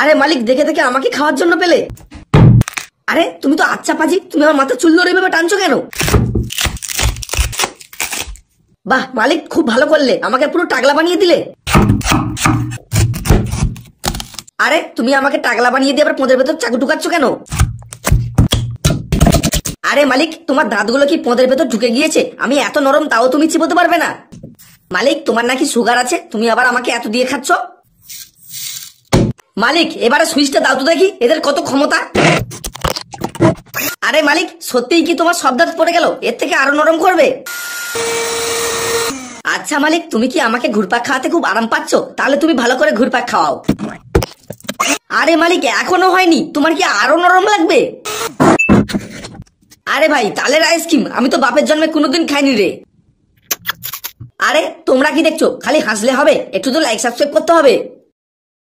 আরে মালিক, দেখে দেখে আমাকে খাওয়ার জন্য পেলে? আরে তুমি তো আচ্ছা পাজি, তুমি আমার মাথা চুল ধরে এভাবে টানছো কেন? বাহ মালিক, খুব ভালো করলে, আমাকে পুরো টাকলা বানিয়ে দিলে। আরে তুমি আমাকে টাকলা বানিয়ে দিয়ে আবার পোঁদের ভেতর চাকু ঢুকাচ্ছ কেন? আরে মালিক, তোমার দাঁতগুলো কি পোঁদের ভেতর ঢুকে গিয়েছে? আমি এত নরম, তাও তুমি চিবোতে পারবে না? মালিক, তোমার নাকি সুগার আছে, তুমি আবার আমাকে এত দিয়ে খাচ্ছ? মালিক, এবারে সুইচটা দাও তো দেখি, এদের কত ক্ষমতা। আরে মালিক, সত্যিই কি তোমার সব দাঁত পড়ে গেল? এর থেকে আরো নরম করবে? আচ্ছা মালিক, তুমি কি আমাকে ঘুরপাক খাওয়াতে খুব আরাম পাচ্ছ? তাহলে তুমি ভালো করে ঘুরপাক খাওয়াও। আরে মালিক, এখনো হয়নি, তোমার কি আরো নরম লাগবে? আরে ভাই, তালের আইসক্রিম আমি তো বাপের জন্মে কোনোদিন খাইনি রে। আরে তোমরা কি দেখছো? খালি হাসলে হবে? একটু তো লাইক সাবস্ক্রাইব করতে হবে।